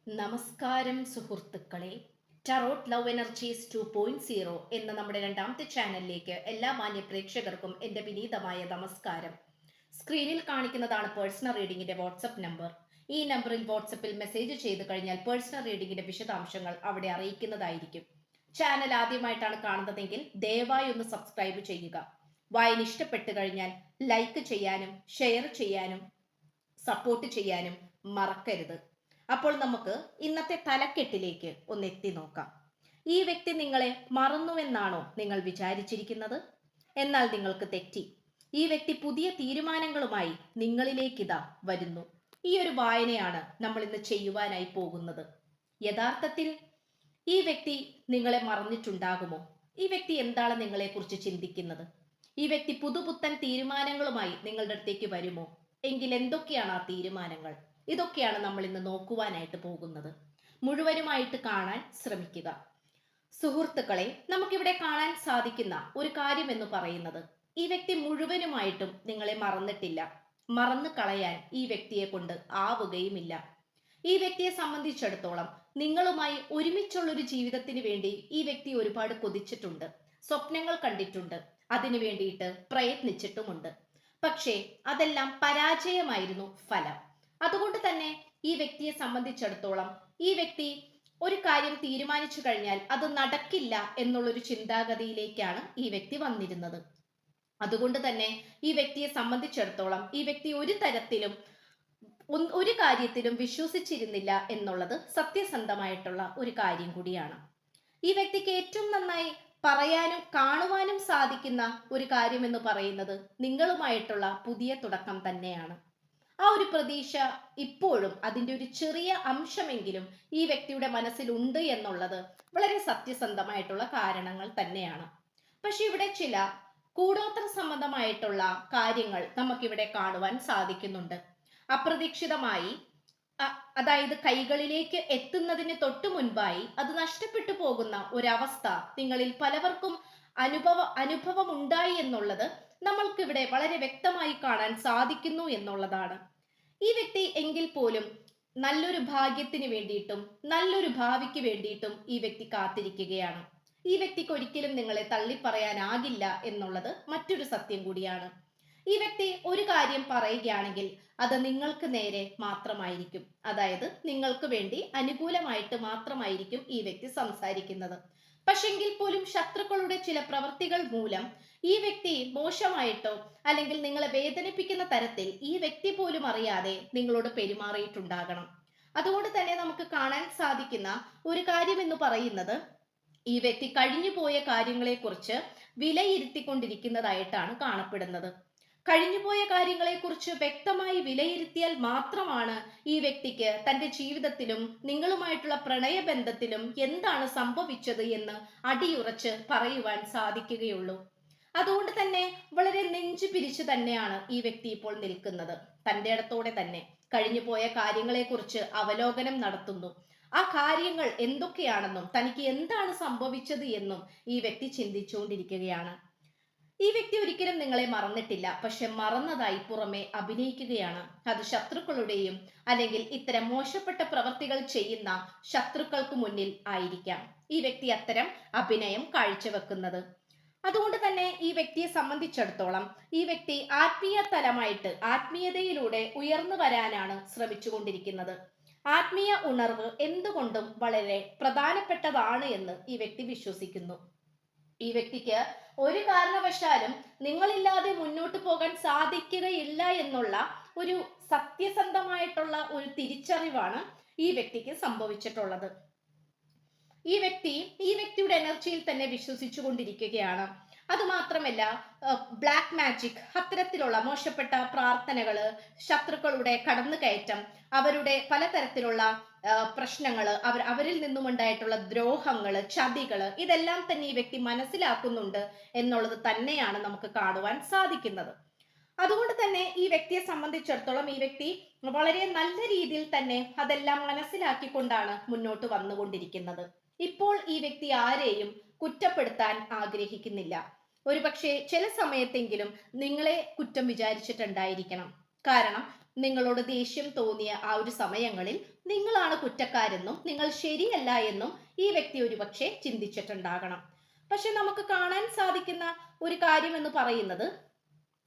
നമസ്കാരം സുഹൃത്തുക്കളെ. Tarot love energies 2.0 എന്ന നമ്മുടെ രണ്ടാമത്തെ ചാനലിലേക്ക് എല്ലാ മാന്യ പ്രേക്ഷകർക്കും എൻ്റെ വിനീതമായ നമസ്കാരം. സ്ക്രീനിൽ കാണിക്കുന്നതാണ് പേഴ്സണൽ റീഡിങ്ങിന്റെ വാട്സപ്പ് നമ്പർ. ഈ നമ്പറിൽ വാട്സപ്പിൽ മെസ്സേജ് ചെയ്ത് കഴിഞ്ഞാൽ പേഴ്സണൽ റീഡിങ്ങിന്റെ വിശദാംശങ്ങൾ അവിടെ അറിയിക്കുന്നതായിരിക്കും. ചാനൽ ആദ്യമായിട്ടാണ് കാണുന്നതെങ്കിൽ ദയവായി ഒന്ന് സബ്സ്ക്രൈബ് ചെയ്യുക. വായന ഇഷ്ടപ്പെട്ടു കഴിഞ്ഞാൽ ലൈക്ക് ചെയ്യാനും ഷെയർ ചെയ്യാനും സപ്പോർട്ട് ചെയ്യാനും മറക്കരുത്. അപ്പോൾ നമുക്ക് ഇന്നത്തെ തലക്കെട്ടിലേക്ക് ഒന്ന് എത്തി നോക്കാം. ഈ വ്യക്തി നിങ്ങളെ മറന്നുവെന്നാണോ നിങ്ങൾ വിചാരിച്ചിരിക്കുന്നത്? എന്നാൽ നിങ്ങൾക്ക് തെറ്റി. ഈ വ്യക്തി പുതിയ തീരുമാനങ്ങളുമായി നിങ്ങളിലേക്കിതാ വരുന്നു. ഈ ഒരു വായനയാണ് നമ്മൾ ഇന്ന് ചെയ്യുവാനായി പോകുന്നത്. യഥാർത്ഥത്തിൽ ഈ വ്യക്തി നിങ്ങളെ മറന്നിട്ടുണ്ടാകുമോ? ഈ വ്യക്തി എന്താണ് നിങ്ങളെക്കുറിച്ച് ചിന്തിക്കുന്നത്? ഈ വ്യക്തി പുതുപുത്തൻ തീരുമാനങ്ങളുമായി നിങ്ങളുടെ അടുത്തേക്ക് വരുമോ? എങ്കിൽ എന്തൊക്കെയാണ് ആ തീരുമാനങ്ങൾ? ഇതൊക്കെയാണ് നമ്മൾ ഇന്ന് നോക്കുവാനായിട്ട് പോകുന്നത്. മുഴുവനുമായിട്ട് കാണാൻ ശ്രമിക്കുക. സുഹൃത്തുക്കളെ, നമുക്കിവിടെ കാണാൻ സാധിക്കുന്ന ഒരു കാര്യം എന്ന് പറയുന്നത്, ഈ വ്യക്തി മുഴുവനുമായിട്ടും നിങ്ങളെ മറന്നിട്ടില്ല. മറന്നു കളയാൻ ഈ വ്യക്തിയെ കൊണ്ട് ആവുകയുമില്ല. ഈ വ്യക്തിയെ സംബന്ധിച്ചിടത്തോളം നിങ്ങളുമായി ഒരുമിച്ചുള്ളൊരു ജീവിതത്തിന് വേണ്ടി ഈ വ്യക്തി ഒരുപാട് കൊതിച്ചിട്ടുണ്ട്, സ്വപ്നങ്ങൾ കണ്ടിട്ടുണ്ട്, അതിനു വേണ്ടിയിട്ട് പ്രയത്നിച്ചിട്ടുമുണ്ട്. പക്ഷേ അതെല്ലാം പരാജയമായിരുന്നു ഫലം. അതുകൊണ്ട് തന്നെ ഈ വ്യക്തിയെ സംബന്ധിച്ചിടത്തോളം ഈ വ്യക്തി ഒരു കാര്യം തീരുമാനിച്ചു കഴിഞ്ഞാൽ അത് നടക്കില്ല എന്നുള്ളൊരു ചിന്താഗതിയിലേക്കാണ് ഈ വ്യക്തി വന്നിരുന്നത്. അതുകൊണ്ട് തന്നെ ഈ വ്യക്തിയെ സംബന്ധിച്ചിടത്തോളം ഈ വ്യക്തി ഒരു തരത്തിലും ഒരു കാര്യത്തിലും വിശ്വസിച്ചിരുന്നില്ല എന്നുള്ളത് സത്യസന്ധമായിട്ടുള്ള ഒരു കാര്യം കൂടിയാണ്. ഈ വ്യക്തിക്ക് ഏറ്റവും നന്നായി പറയാനും കാണുവാനും സാധിക്കുന്ന ഒരു കാര്യം എന്ന് പറയുന്നത് നിങ്ങളുമായിട്ടുള്ള പുതിയ തുടക്കം തന്നെയാണ്. ആ ഒരു പ്രതീക്ഷ ഇപ്പോഴും അതിൻ്റെ ഒരു ചെറിയ അംശമെങ്കിലും ഈ വ്യക്തിയുടെ മനസ്സിലുണ്ട് എന്നുള്ളത് വളരെ സത്യസന്ധമായിട്ടുള്ള കാരണങ്ങൾ തന്നെയാണ്. പക്ഷെ ഇവിടെ ചില കൂടോത്ര സംബന്ധമായിട്ടുള്ള കാര്യങ്ങൾ നമുക്കിവിടെ കാണുവാൻ സാധിക്കുന്നുണ്ട്. അപ്രതീക്ഷിതമായി അതായത് കൈകളിലേക്ക് എത്തുന്നതിന് തൊട്ടു മുൻപായി അത് നഷ്ടപ്പെട്ടു പോകുന്ന ഒരവസ്ഥ നിങ്ങളിൽ പലവർക്കും അനുഭവം ഉണ്ടായി എന്നുള്ളത് നമ്മൾക്കിവിടെ വളരെ വ്യക്തമായി കാണാൻ സാധിക്കുന്നു എന്നുള്ളതാണ്. ഈ വ്യക്തി എങ്കിൽ പോലും നല്ലൊരു ഭാഗ്യത്തിന് വേണ്ടിയിട്ടും നല്ലൊരു ഭാവിക്ക് വേണ്ടിയിട്ടും ഈ വ്യക്തി കാത്തിരിക്കുകയാണ്. ഈ വ്യക്തിക്ക് ഒരിക്കലും നിങ്ങളെ തള്ളിപ്പറയാനാകില്ല എന്നുള്ളത് മറ്റൊരു സത്യം കൂടിയാണ്. ഈ വ്യക്തി ഒരു കാര്യം പറയുകയാണെങ്കിൽ അത് നിങ്ങൾക്ക് നേരെ മാത്രമായിരിക്കും. അതായത് നിങ്ങൾക്ക് വേണ്ടി അനുകൂലമായിട്ട് മാത്രമായിരിക്കും ഈ വ്യക്തി സംസാരിക്കുന്നത്. പക്ഷെങ്കിൽ പോലും ശത്രുക്കളുടെ ചില പ്രവൃത്തികൾ മൂലം ഈ വ്യക്തി മോശമായിട്ടോ അല്ലെങ്കിൽ നിങ്ങളെ വേദനിപ്പിക്കുന്ന തരത്തിൽ ഈ വ്യക്തി പോലും അറിയാതെ നിങ്ങളോട് പെരുമാറിയിട്ടുണ്ടാകണം. അതുകൊണ്ട് തന്നെ നമുക്ക് കാണാൻ സാധിക്കുന്ന ഒരു കാര്യം എന്ന് പറയുന്നത്, ഈ വ്യക്തി കഴിഞ്ഞുപോയ കാര്യങ്ങളെക്കുറിച്ച് വിലയിരുത്തിക്കൊണ്ടിരിക്കുന്നതായിട്ടാണ് കാണപ്പെടുന്നത്. കഴിഞ്ഞുപോയ കാര്യങ്ങളെക്കുറിച്ച് വ്യക്തമായി വിലയിരുത്തിയാൽ മാത്രമാണ് ഈ വ്യക്തിക്ക് തൻ്റെ ജീവിതത്തിലും നിങ്ങളുമായിട്ടുള്ള പ്രണയബന്ധത്തിലും എന്താണ് സംഭവിച്ചത് എന്ന് അടിയുറച്ച് പറയുവാൻ സാധിക്കുകയുള്ളൂ. അതുകൊണ്ട് തന്നെ വളരെ നെഞ്ചു പിരിച്ചു തന്നെയാണ് ഈ വ്യക്തി ഇപ്പോൾ നിൽക്കുന്നത്. തൻ്റെ ഇടത്തോടെ തന്നെ കഴിഞ്ഞുപോയ കാര്യങ്ങളെക്കുറിച്ച് അവലോകനം നടത്തുന്നു. ആ കാര്യങ്ങൾ എന്തൊക്കെയാണെന്നും തനിക്ക് എന്താണ് സംഭവിച്ചത് എന്നും ഈ വ്യക്തി ചിന്തിച്ചുകൊണ്ടിരിക്കുകയാണ്. ഈ വ്യക്തി ഒരിക്കലും നിങ്ങളെ മറന്നിട്ടില്ല, പക്ഷെ മറന്നതായി പുറമെ അഭിനയിക്കുകയാണ്. അത് ശത്രുക്കളുടെയും അല്ലെങ്കിൽ ഇത്തരം മോശപ്പെട്ട പ്രവർത്തികൾ ചെയ്യുന്ന ശത്രുക്കൾക്ക് മുന്നിൽ ആയിരിക്കാം ഈ വ്യക്തി അത്തരം അഭിനയം കാഴ്ചവെക്കുന്നത്. അതുകൊണ്ട് തന്നെ ഈ വ്യക്തിയെ സംബന്ധിച്ചിടത്തോളം ഈ വ്യക്തി ആത്മീയ തലമായിട്ട് ആത്മീയതയിലൂടെ ഉയർന്നു വരാനാണ് ശ്രമിച്ചുകൊണ്ടിരിക്കുന്നത്. ആത്മീയ ഉണർവ് എന്തുകൊണ്ടും വളരെ പ്രധാനപ്പെട്ടതാണ് എന്ന് ഈ വ്യക്തി വിശ്വസിക്കുന്നു. ഈ വ്യക്തിക്ക് ഒരു കാരണവശാലും നിങ്ങളില്ലാതെ മുന്നോട്ട് പോകാൻ സാധിക്കുകയില്ല എന്നുള്ള ഒരു സത്യസന്ധമായിട്ടുള്ള ഒരു തിരിച്ചറിവാണ് ഈ വ്യക്തിക്ക് സംഭവിച്ചിട്ടുള്ളത്. ഈ വ്യക്തിയുടെ എനർജിയിൽ തന്നെ വിശ്വസിച്ചു കൊണ്ടിരിക്കുകയാണ്. അതുമാത്രമല്ല, ബ്ലാക്ക് മാജിക്, അത്തരത്തിലുള്ള മോശപ്പെട്ട പ്രാർത്ഥനകള്, ശത്രുക്കളുടെ കടന്നുകയറ്റം, അവരുടെ പലതരത്തിലുള്ള പ്രശ്നങ്ങൾ, അവരിൽ നിന്നുമുണ്ടായിട്ടുള്ള ദ്രോഹങ്ങള്, ചതികള്, ഇതെല്ലാം തന്നെ ഈ വ്യക്തി മനസ്സിലാക്കുന്നുണ്ട് എന്നുള്ളത് തന്നെയാണ് നമുക്ക് കാണുവാൻ സാധിക്കുന്നത്. അതുകൊണ്ട് തന്നെ ഈ വ്യക്തിയെ സംബന്ധിച്ചിടത്തോളം ഈ വ്യക്തി വളരെ നല്ല രീതിയിൽ തന്നെ അതെല്ലാം മനസ്സിലാക്കിക്കൊണ്ടാണ് മുന്നോട്ട് വന്നുകൊണ്ടിരിക്കുന്നത്. ഇപ്പോൾ ഈ വ്യക്തി ആരെയും കുറ്റപ്പെടുത്താൻ ആഗ്രഹിക്കുന്നില്ല. ഒരുപക്ഷെ ചില സമയത്തെങ്കിലും നിങ്ങളെ കുറ്റം വിചാരിച്ചിട്ടുണ്ടായിരിക്കണം. കാരണം നിങ്ങളോട് ദേഷ്യം തോന്നിയ ആ ഒരു സമയങ്ങളിൽ നിങ്ങളാണ് കുറ്റക്കാരെന്നും നിങ്ങൾ ശരിയല്ല എന്നും ഈ വ്യക്തി ഒരുപക്ഷെ ചിന്തിച്ചിട്ടുണ്ടാകണം. പക്ഷെ നമുക്ക് കാണാൻ സാധിക്കുന്ന ഒരു കാര്യം എന്ന് പറയുന്നത്,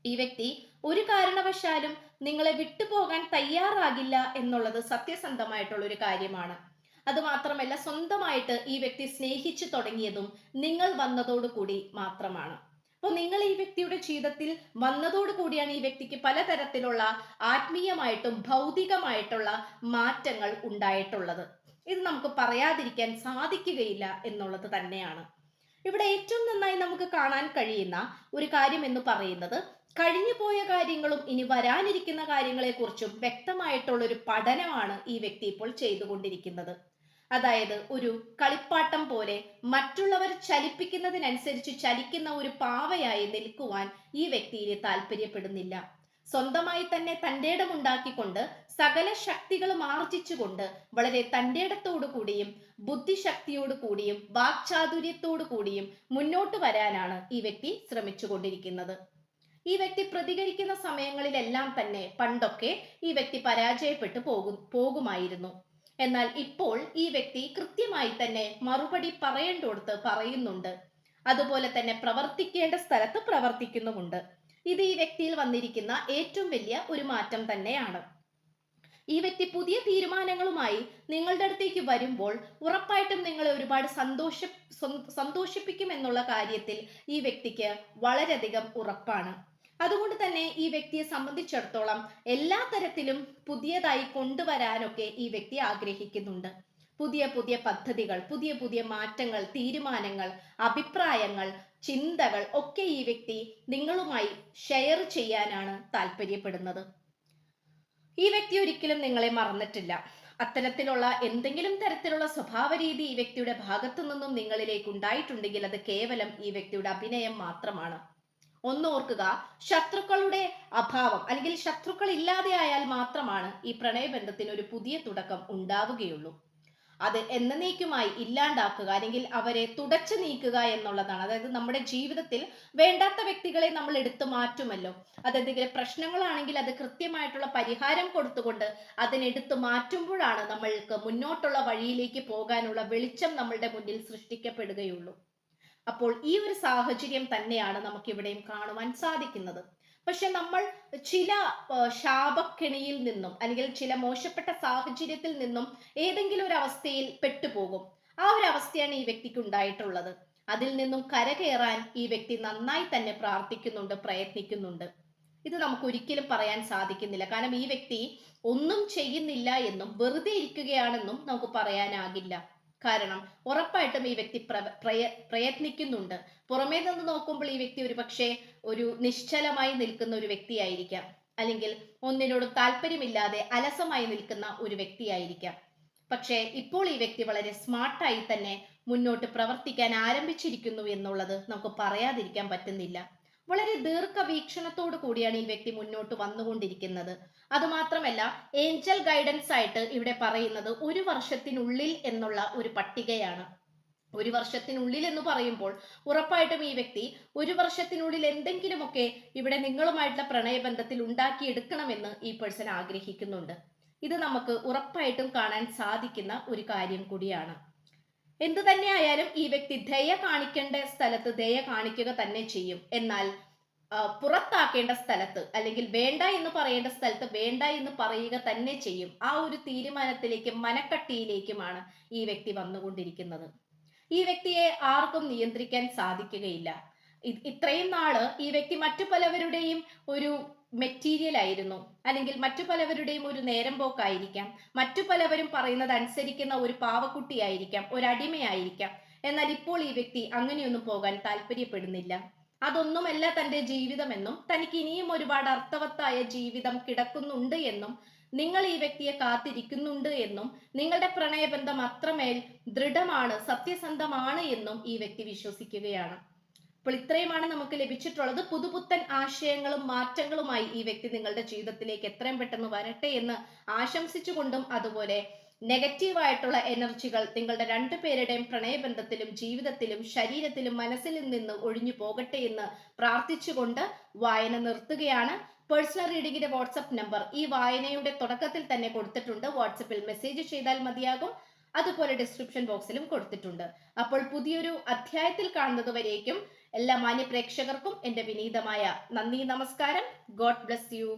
ഈ വ്യക്തി ഒരു കാരണവശാലും നിങ്ങളെ വിട്ടുപോകാൻ തയ്യാറാകില്ല എന്നുള്ളത് സത്യസന്ധമായിട്ടുള്ള ഒരു കാര്യമാണ്. അതുമാത്രമല്ല, സ്വന്തമായിട്ട് ഈ വ്യക്തി സ്നേഹിച്ചു തുടങ്ങിയതും നിങ്ങൾ വന്നതോടുകൂടി മാത്രമാണ്. അപ്പോൾ നിങ്ങൾ ഈ വ്യക്തിയുടെ ജീവിതത്തിൽ വന്നതോടു കൂടിയാണ് ഈ വ്യക്തിക്ക് പലതരത്തിലുള്ള ആത്മീയമായിട്ടും ഭൗതികമായിട്ടുള്ള മാറ്റങ്ങൾ ഉണ്ടായിട്ടുള്ളത്. ഇത് നമുക്ക് പറയാതിരിക്കാൻ സാധിക്കുകയില്ല എന്നുള്ളത് തന്നെയാണ്. ഇവിടെ ഏറ്റവും നന്നായി നമുക്ക് കാണാൻ കഴിയുന്ന ഒരു കാര്യം എന്ന് പറയുന്നത്, കഴിഞ്ഞു പോയ കാര്യങ്ങളും ഇനി വരാനിരിക്കുന്ന കാര്യങ്ങളെക്കുറിച്ചും വ്യക്തമായിട്ടുള്ള ഒരു പഠനമാണ് ഈ വ്യക്തി ഇപ്പോൾ ചെയ്തുകൊണ്ടിരിക്കുന്നത്. അതായത് ഒരു കളിപ്പാട്ടം പോലെ മറ്റുള്ളവർ ചലിപ്പിക്കുന്നതിനനുസരിച്ച് ചലിക്കുന്ന ഒരു പാവയായി നിൽക്കുവാൻ ഈ വ്യക്തി ഇനി താല്പര്യപ്പെടുന്നില്ല. സ്വന്തമായി തന്നെ തൻ്റെ ഇടമുണ്ടാക്കിക്കൊണ്ട് സകല ശക്തികളും ആർജിച്ചുകൊണ്ട് വളരെ തൻ്റെ ഇടത്തോടു കൂടിയും ബുദ്ധിശക്തിയോടു കൂടിയും വാക്ചാതുര്യത്തോടു കൂടിയും മുന്നോട്ട് വരാനാണ് ഈ വ്യക്തി ശ്രമിച്ചുകൊണ്ടിരിക്കുന്നത്. ഈ വ്യക്തി പ്രതികരിക്കുന്ന സമയങ്ങളിലെല്ലാം തന്നെ പണ്ടൊക്കെ ഈ വ്യക്തി പരാജയപ്പെട്ടു പോകുമായിരുന്നു. എന്നാൽ ഇപ്പോൾ ഈ വ്യക്തി കൃത്യമായി തന്നെ മറുപടി പറയേണ്ടടുത്ത് പറയുന്നുണ്ട്. അതുപോലെ തന്നെ പ്രവർത്തിക്കേണ്ട സ്ഥലത്ത് പ്രവർത്തിക്കുന്നുമുണ്ട്. ഇത് ഈ വ്യക്തിയിൽ വന്നിരിക്കുന്ന ഏറ്റവും വലിയ ഒരു മാറ്റം തന്നെയാണ്. ഈ വ്യക്തി പുതിയ തീരുമാനങ്ങളുമായി നിങ്ങളുടെ അടുത്തേക്ക് വരുമ്പോൾ ഉറപ്പായിട്ടും നിങ്ങളെ ഒരുപാട് സന്തോഷിപ്പിക്കും എന്നുള്ള കാര്യത്തിൽ ഈ വ്യക്തിക്ക് വളരെയധികം ഉറപ്പാണ്. അതുകൊണ്ട് തന്നെ ഈ വ്യക്തിയെ സംബന്ധിച്ചിടത്തോളം എല്ലാ തരത്തിലും പുതിയതായി കൊണ്ടുവരാനൊക്കെ ഈ വ്യക്തി ആഗ്രഹിക്കുന്നുണ്ട്. പുതിയ പുതിയ പദ്ധതികൾ, പുതിയ പുതിയ മാറ്റങ്ങൾ, തീരുമാനങ്ങൾ, അഭിപ്രായങ്ങൾ, ചിന്തകൾ ഒക്കെ ഈ വ്യക്തി നിങ്ങളുമായി ഷെയർ ചെയ്യാനാണ് താല്പര്യപ്പെടുന്നത്. ഈ വ്യക്തി ഒരിക്കലും നിങ്ങളെ മറന്നിട്ടില്ല. അത്തരത്തിലുള്ള എന്തെങ്കിലും തരത്തിലുള്ള സ്വഭാവ രീതി ഈ വ്യക്തിയുടെ ഭാഗത്തു നിന്നും നിങ്ങളിലേക്ക് ഉണ്ടായിട്ടുണ്ടെങ്കിൽ അത് കേവലം ഈ വ്യക്തിയുടെ അഭിനയം മാത്രമാണ്. ഒന്നോർക്കുക, ശത്രുക്കളുടെ അഭാവം അല്ലെങ്കിൽ ശത്രുക്കൾ ഇല്ലാതെ ആയാൽ മാത്രമാണ് ഈ പ്രണയബന്ധത്തിന് ഒരു പുതിയ തുടക്കം ഉണ്ടാവുകയുള്ളൂ. അത് എന്നേക്കുമായി ഇല്ലാണ്ടാക്കുക അല്ലെങ്കിൽ അവരെ തുടച്ചു നീക്കുക എന്നുള്ളതാണ്. അതായത് നമ്മുടെ ജീവിതത്തിൽ വേണ്ടാത്ത വ്യക്തികളെ നമ്മൾ എടുത്തു മാറ്റുമല്ലോ. അതെന്തെങ്കിലും പ്രശ്നങ്ങളാണെങ്കിൽ അത് കൃത്യമായിട്ടുള്ള പരിഹാരം കൊടുത്തുകൊണ്ട് അതിനെടുത്തു മാറ്റുമ്പോഴാണ് നമ്മൾക്ക് മുന്നോട്ടുള്ള വഴിയിലേക്ക് പോകാനുള്ള വെളിച്ചം നമ്മളുടെ മുന്നിൽ സൃഷ്ടിക്കപ്പെടുകയുള്ളൂ. അപ്പോൾ ഈ ഒരു സാഹചര്യം തന്നെയാണ് നമുക്കിവിടെയും കാണുവാൻ സാധിക്കുന്നത്. പക്ഷെ നമ്മൾ ചില ശാപക്കെണിയിൽ നിന്നും അല്ലെങ്കിൽ ചില മോശപ്പെട്ട സാഹചര്യത്തിൽ നിന്നും ഏതെങ്കിലും ഒരു അവസ്ഥയിൽ പെട്ടുപോകും. ആ ഒരു അവസ്ഥയാണ് ഈ വ്യക്തിക്ക് ഉണ്ടായിട്ടുള്ളത്. അതിൽ നിന്നും കരകയറാൻ ഈ വ്യക്തി നന്നായി തന്നെ പ്രാർത്ഥിക്കുന്നുണ്ട്, പ്രയത്നിക്കുന്നുണ്ട്. ഇത് നമുക്ക് ഒരിക്കലും പറയാൻ സാധിക്കുന്നില്ല. കാരണം ഈ വ്യക്തി ഒന്നും ചെയ്യുന്നില്ല എന്നും വെറുതെ ഇരിക്കുകയാണെന്നും നമുക്ക് പറയാനാകില്ല. കാരണം ഉറപ്പായിട്ടും ഈ വ്യക്തി പ്രയത്നിക്കുന്നുണ്ട്. പുറമേ നിന്ന് നോക്കുമ്പോൾ ഈ വ്യക്തി ഒരുപക്ഷെ ഒരു നിശ്ചലമായി നിൽക്കുന്ന ഒരു വ്യക്തിയായിരിക്കാം, അല്ലെങ്കിൽ ഒന്നിനോടും താല്പര്യമില്ലാതെ അലസമായി നിൽക്കുന്ന ഒരു വ്യക്തിയായിരിക്കാം. പക്ഷേ ഇപ്പോൾ ഈ വ്യക്തി വളരെ സ്മാർട്ടായി തന്നെ മുന്നോട്ട് പ്രവർത്തിക്കാൻ ആരംഭിച്ചിരിക്കുന്നു എന്നുള്ളത് നമുക്ക് പറയാതിരിക്കാൻ പറ്റുന്നില്ല. വളരെ ദീർഘവീക്ഷണത്തോടു കൂടിയാണ് ഈ വ്യക്തി മുന്നോട്ട് വന്നുകൊണ്ടിരിക്കുന്നത്. അതുമാത്രമല്ല, ഏഞ്ചൽ ഗൈഡൻസ് ആയിട്ട് ഇവിടെ പറയുന്നത് 1 വർഷത്തിനുള്ളിൽ എന്നുള്ള ഒരു പട്ടികയാണ്. 1 വർഷത്തിനുള്ളിൽ എന്ന് പറയുമ്പോൾ ഉറപ്പായിട്ടും ഈ വ്യക്തി 1 വർഷത്തിനുള്ളിൽ എന്തെങ്കിലുമൊക്കെ ഇവിടെ നിങ്ങളുമായിട്ടുള്ള പ്രണയബന്ധത്തിൽ ഉണ്ടാക്കിയെടുക്കണമെന്ന് ഈ പേഴ്സൺ ആഗ്രഹിക്കുന്നുണ്ട്. ഇത് നമുക്ക് ഉറപ്പായിട്ടും കാണാൻ സാധിക്കുന്ന ഒരു കാര്യം കൂടിയാണ്. എന്തു തന്നെയായാലും ഈ വ്യക്തി ദയ കാണിക്കേണ്ട സ്ഥലത്ത് ദയ കാണിക്കുക തന്നെ ചെയ്യും. എന്നാൽ പുറത്താക്കേണ്ട സ്ഥലത്ത് അല്ലെങ്കിൽ വേണ്ട എന്ന് പറയേണ്ട സ്ഥലത്ത് വേണ്ട എന്ന് പറയുക തന്നെ ചെയ്യും. ആ ഒരു തീരുമാനത്തിലേക്കും മനക്കട്ടിയിലേക്കുമാണ് ഈ വ്യക്തി വന്നുകൊണ്ടിരിക്കുന്നത്. ഈ വ്യക്തിയെ ആർക്കും നിയന്ത്രിക്കാൻ സാധിക്കുകയില്ല. ഇത്രയും നാള് ഈ വ്യക്തി മറ്റു പലവരുടെയും ഒരു മെറ്റീരിയൽ ആയിരുന്നു, അല്ലെങ്കിൽ മറ്റു പലവരുടെയും ഒരു നേരം പോക്കായിരിക്കാം, മറ്റു പലവരും പറയുന്നത് അനുസരിക്കുന്ന ഒരു പാവക്കുട്ടിയായിരിക്കാം, ഒരു അടിമയായിരിക്കാം. എന്നാൽ ഇപ്പോൾ ഈ വ്യക്തി അങ്ങനെയൊന്നും പോകാൻ താല്പര്യപ്പെടുന്നില്ല. അതൊന്നുമല്ല തൻ്റെ ജീവിതമെന്നും തനിക്ക് ഇനിയും ഒരുപാട് അർത്ഥവത്തായ ജീവിതം കിടക്കുന്നുണ്ട് എന്നും നിങ്ങൾ ഈ വ്യക്തിയെ കാത്തിരിക്കുന്നുണ്ട് എന്നും നിങ്ങളുടെ പ്രണയബന്ധം അത്രമേൽ ദൃഢമാണ്, സത്യസന്ധമാണ് എന്നും ഈ വ്യക്തി വിശ്വസിക്കുകയാണ്. അപ്പോൾ ഇത്രയുമാണ് നമുക്ക് ലഭിച്ചിട്ടുള്ളത്. പുതുപുത്തൻ ആശയങ്ങളും മാറ്റങ്ങളുമായി ഈ വ്യക്തി നിങ്ങളുടെ ജീവിതത്തിലേക്ക് എത്രയും പെട്ടെന്ന് വരട്ടെ എന്ന് ആശംസിച്ചുകൊണ്ടും അതുപോലെ നെഗറ്റീവായിട്ടുള്ള എനർജികൾ നിങ്ങളുടെ രണ്ടുപേരുടെയും പ്രണയബന്ധത്തിലും ജീവിതത്തിലും ശരീരത്തിലും മനസ്സിലും നിന്ന് ഒഴിഞ്ഞു പോകട്ടെ എന്ന് പ്രാർത്ഥിച്ചുകൊണ്ട് വായന നിർത്തുകയാണ്. പേഴ്സണൽ റീഡിംഗിന്റെ വാട്സപ്പ് നമ്പർ ഈ വായനയുടെ തുടക്കത്തിൽ തന്നെ കൊടുത്തിട്ടുണ്ട്. വാട്സപ്പിൽ മെസ്സേജ് ചെയ്താൽ മതിയാകും. അതുപോലെ ഡിസ്ക്രിപ്ഷൻ ബോക്സിലും കൊടുത്തിട്ടുണ്ട്. അപ്പോൾ പുതിയൊരു അധ്യായത്തിൽ കാണുന്നത് വരേക്കും എല്ലാ മാന്യ പ്രേക്ഷകർക്കും എന്റെ വിനീതമായ നന്ദി, നമസ്കാരം. God bless you.